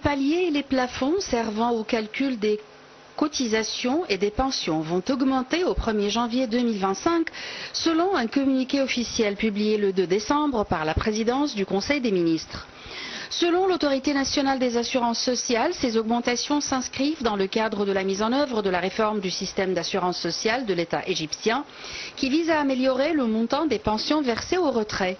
paliers et les plafonds servant au calcul des cotisations et des pensions vont augmenter au 1er janvier 2025 selon un communiqué officiel publié le 2 décembre par la présidence du Conseil des ministres. Selon l'Autorité nationale des assurances sociales, ces augmentations s'inscrivent dans le cadre de la mise en œuvre de la réforme du système d'assurance sociale de l'État égyptien qui vise à améliorer le montant des pensions versées aux retraits.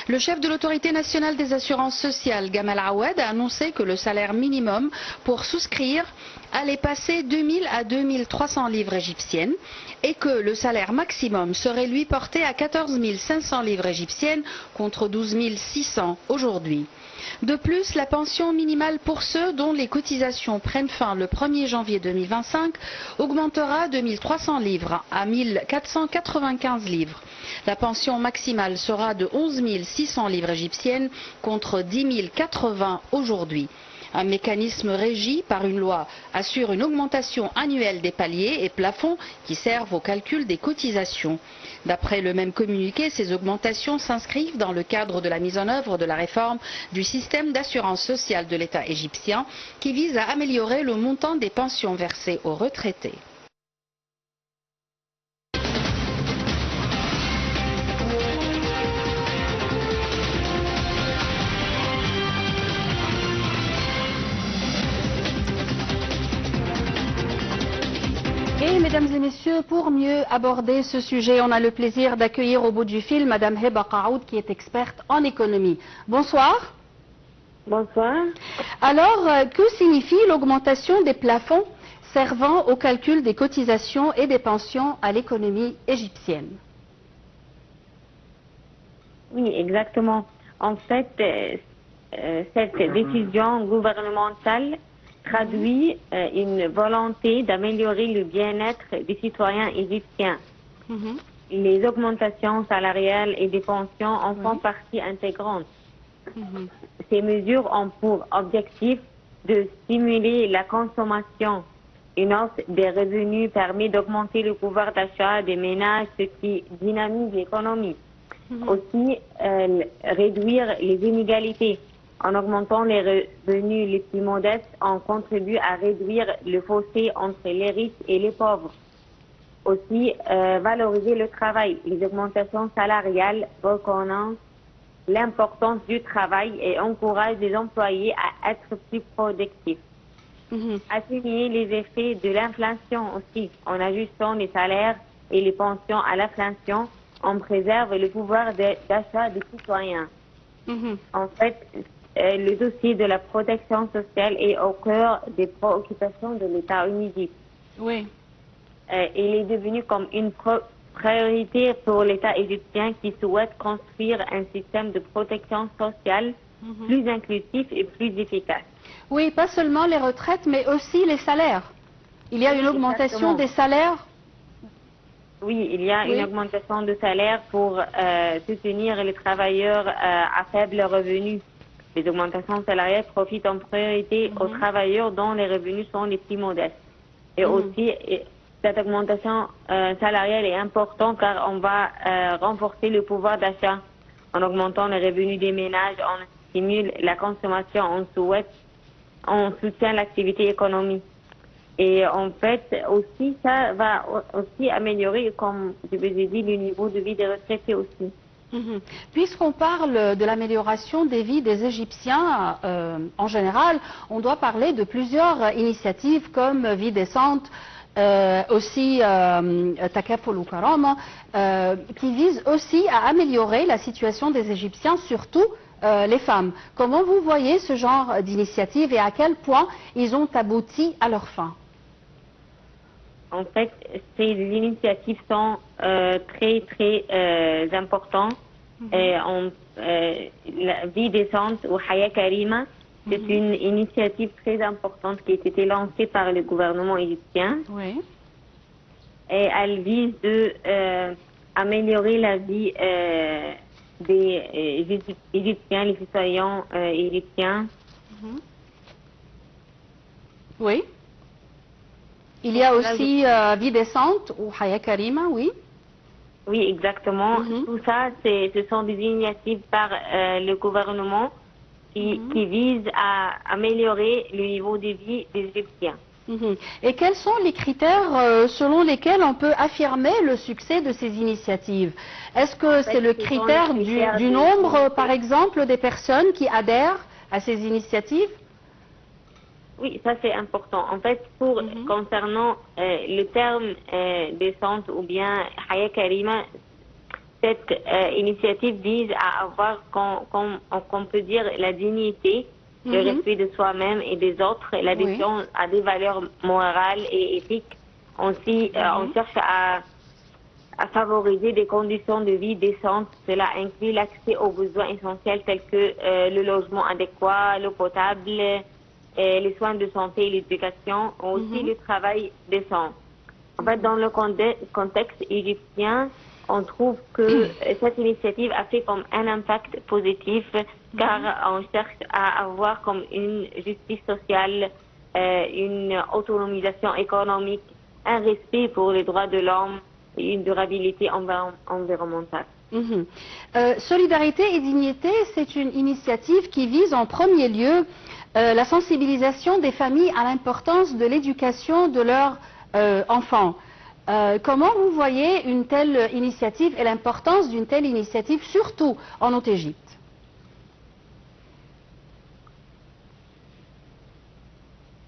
Le chef de l'Autorité nationale des assurances sociales, Gamal Awad, a annoncé que le salaire minimum pour souscrire allait passer 2000 à 2300 livres égyptiennes et que le salaire maximum serait lui porté à 14 500 livres égyptiennes contre 12 600 aujourd'hui. De plus, la pension minimale pour ceux dont les cotisations prennent fin le 1er janvier 2025 augmentera de 1300 livres à 1495 livres. La pension maximale sera de 11 600 livres égyptiennes contre 10 080 aujourd'hui. Un mécanisme régi par une loi assure une augmentation annuelle des paliers et plafonds qui servent au calcul des cotisations. D'après le même communiqué, ces augmentations s'inscrivent dans le cadre de la mise en œuvre de la réforme du système d'assurance sociale de l'État égyptien qui vise à améliorer le montant des pensions versées aux retraités. Et mesdames et messieurs, pour mieux aborder ce sujet, on a le plaisir d'accueillir au bout du fil Madame Heba Qaoud qui est experte en économie. Bonsoir. Bonsoir. Alors, que signifie l'augmentation des plafonds servant au calcul des cotisations et des pensions à l'économie égyptienne? Oui, exactement. En fait, cette décision gouvernementale traduit une volonté d'améliorer le bien-être des citoyens égyptiens. Les augmentations salariales et des pensions en font partie intégrante. Ces mesures ont pour objectif de stimuler la consommation. Une hausse des revenus permet d'augmenter le pouvoir d'achat des ménages, ce qui dynamise l'économie. Aussi, réduire les inégalités. En augmentant les revenus les plus modestes, on contribue à réduire le fossé entre les riches et les pauvres. Aussi, valoriser le travail. Les augmentations salariales reconnaissent l'importance du travail et encouragent les employés à être plus productifs. Atténuer les effets de l'inflation aussi. En ajustant les salaires et les pensions à l'inflation, on préserve le pouvoir d'achat des citoyens. En fait, le dossier de la protection sociale est au cœur des préoccupations de l'État en Égypte. Oui. Il est devenu comme une priorité pour l'État égyptien qui souhaite construire un système de protection sociale plus inclusif et plus efficace. Oui, pas seulement les retraites, mais aussi les salaires. Il y a une augmentation des salaires. Oui, il y a une augmentation de salaire pour soutenir les travailleurs à faible revenu. Les augmentations salariales profitent en priorité aux travailleurs dont les revenus sont les plus modestes. Et aussi, cette augmentation salariale est importante car on va renforcer le pouvoir d'achat. En augmentant les revenus des ménages, on stimule la consommation, on soutient l'activité économique. Et en fait, aussi, ça va aussi améliorer, comme je vous ai dit, le niveau de vie des retraités aussi. Puisqu'on parle de l'amélioration des vies des Égyptiens en général, on doit parler de plusieurs initiatives comme Vie décente, aussi Takaful ou Karama, qui visent aussi à améliorer la situation des Égyptiens, surtout les femmes. Comment vous voyez ce genre d'initiative et à quel point ils ont abouti à leur fin? En fait, ces initiatives sont très importantes. La vie décente ou Haya Karima, c'est une initiative très importante qui a été lancée par le gouvernement égyptien. Oui. Et elle vise de améliorer la vie des Égyptiens, les citoyens égyptiens. Oui. Il y a aussi Vie décente ou Haya Karima, oui. Oui, exactement. Tout ça, ce sont des initiatives par le gouvernement qui vise à améliorer le niveau de vie des Égyptiens. Et quels sont les critères selon lesquels on peut affirmer le succès de ces initiatives? Est-ce que c'est le critère du nombre, par exemple, des personnes qui adhèrent à ces initiatives? Oui, ça c'est important. En fait, concernant le terme décente ou bien Haya Karima, cette initiative vise à avoir, comme on peut dire, la dignité, le respect de soi-même et des autres, l'adhésion à des valeurs morales et éthiques. Aussi, on cherche à favoriser des conditions de vie décentes. Cela inclut l'accès aux besoins essentiels tels que le logement adéquat, l'eau potable, les soins de santé et l'éducation, aussi le travail décent. En fait, dans le contexte égyptien, on trouve que cette initiative a fait comme un impact positif car on cherche à avoir comme une justice sociale, une autonomisation économique, un respect pour les droits de l'homme et une durabilité environnementale. Solidarité et dignité, c'est une initiative qui vise en premier lieu la sensibilisation des familles à l'importance de l'éducation de leurs enfants. Comment vous voyez une telle initiative et l'importance d'une telle initiative, surtout en Haute-Égypte?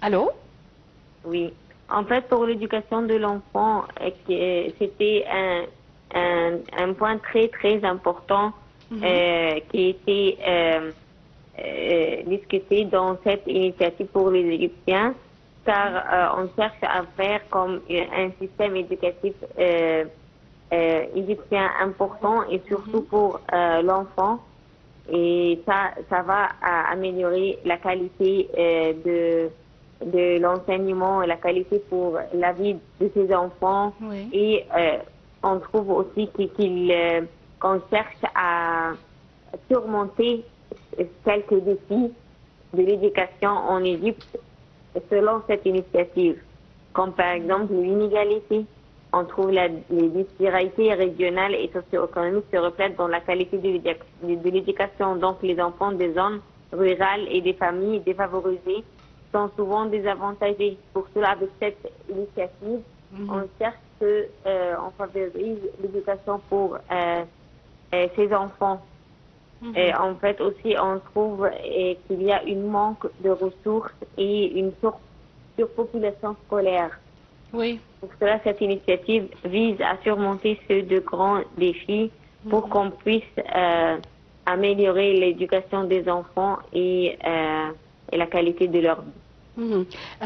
Allô? Oui. En fait, pour l'éducation de l'enfant, c'était un point très, très important qui était discuté dans cette initiative pour les Égyptiens, car on cherche à faire comme un système éducatif égyptien important et surtout pour l'enfant. Et ça va améliorer la qualité de l'enseignement et la qualité pour la vie de ces enfants. Et on trouve aussi qu'on cherche à surmonter quelques défis de l'éducation en Égypte selon cette initiative, comme par exemple l'inégalité. On trouve les disparités régionales et socio-économiques se reflètent dans la qualité de l'éducation. Donc les enfants des zones rurales et des familles défavorisées sont souvent désavantagés. Pour cela, avec cette initiative, on cherche qu'on favorise l'éducation pour ces enfants. Et en fait aussi, on trouve qu'il y a une manque de ressources et une surpopulation scolaire. Pour cela, cette initiative vise à surmonter ces deux grands défis pour qu'on puisse améliorer l'éducation des enfants et la qualité de leur vie.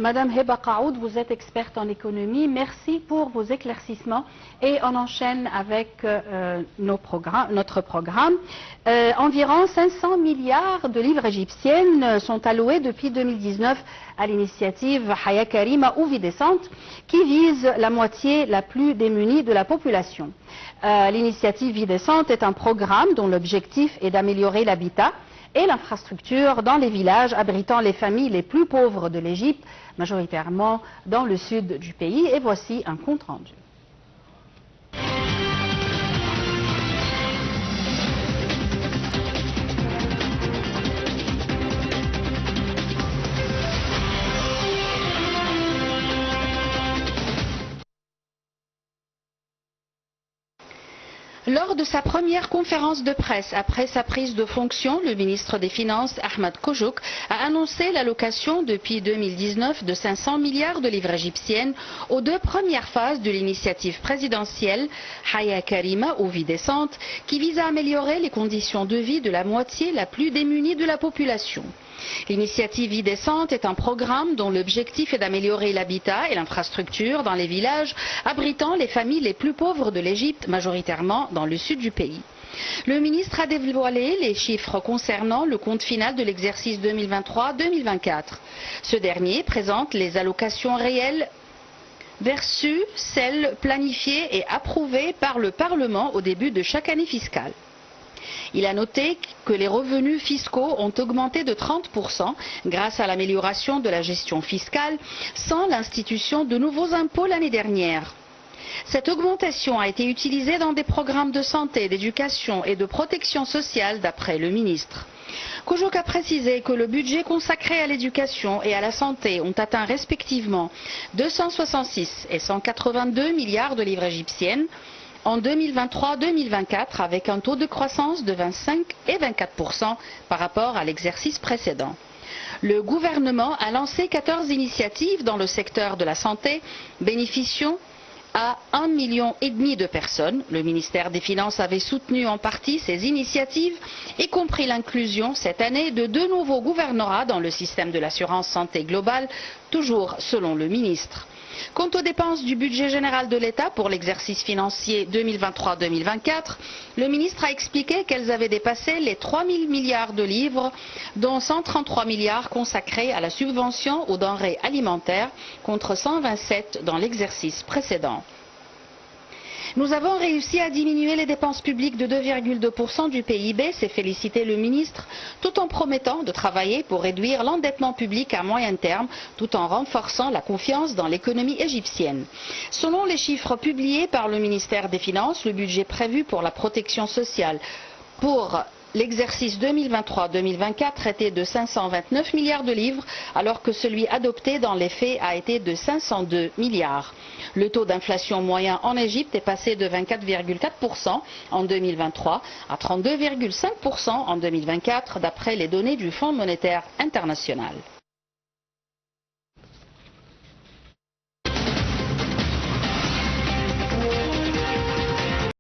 Madame Heba Qaoud, vous êtes experte en économie. Merci pour vos éclaircissements. Et on enchaîne avec notre programme. Environ 500 milliards de livres égyptiennes sont alloués depuis 2019 à l'initiative Haya Karima ou Vie décente, qui vise la moitié la plus démunie de la population. L'initiative Vie décente est un programme dont l'objectif est d'améliorer l'habitat et l'infrastructure dans les villages abritant les familles les plus pauvres de l'Égypte, majoritairement dans le sud du pays. Et voici un compte rendu. Lors de sa première conférence de presse après sa prise de fonction, le ministre des Finances, Ahmed Kojouk, a annoncé l'allocation depuis 2019 de 500 milliards de livres égyptiennes aux deux premières phases de l'initiative présidentielle Haya Karima ou Vie décente, qui vise à améliorer les conditions de vie de la moitié la plus démunie de la population. L'initiative Vie décente est un programme dont l'objectif est d'améliorer l'habitat et l'infrastructure dans les villages abritant les familles les plus pauvres de l'Égypte, majoritairement dans le sud du pays. Le ministre a dévoilé les chiffres concernant le compte final de l'exercice 2023-2024. Ce dernier présente les allocations réelles versus celles planifiées et approuvées par le Parlement au début de chaque année fiscale. Il a noté que les revenus fiscaux ont augmenté de 30% grâce à l'amélioration de la gestion fiscale sans l'institution de nouveaux impôts l'année dernière. Cette augmentation a été utilisée dans des programmes de santé, d'éducation et de protection sociale d'après le ministre. Cojoc a précisé que le budget consacré à l'éducation et à la santé ont atteint respectivement 266 et 182 milliards de livres égyptiennes en 2023-2024 avec un taux de croissance de 25 et 24% par rapport à l'exercice précédent. Le gouvernement a lancé 14 initiatives dans le secteur de la santé bénéficiant à 1,5 million de personnes. Le ministère des Finances avait soutenu en partie ces initiatives, y compris l'inclusion cette année de 2 nouveaux gouvernorats dans le système de l'assurance santé globale, toujours selon le ministre. Quant aux dépenses du budget général de l'État pour l'exercice financier 2023-2024, le ministre a expliqué qu'elles avaient dépassé les 3 000 milliards de livres, dont 133 milliards consacrés à la subvention aux denrées alimentaires, contre 127 dans l'exercice précédent. Nous avons réussi à diminuer les dépenses publiques de 2,2% du PIB, s'est félicité le ministre, tout en promettant de travailler pour réduire l'endettement public à moyen terme, tout en renforçant la confiance dans l'économie égyptienne. Selon les chiffres publiés par le ministère des Finances, le budget prévu pour la protection sociale pour l'exercice 2023-2024 était de 529 milliards de livres, alors que celui adopté dans les faits a été de 502 milliards. Le taux d'inflation moyen en Égypte est passé de 24,4% en 2023 à 32,5% en 2024, d'après les données du Fonds monétaire international.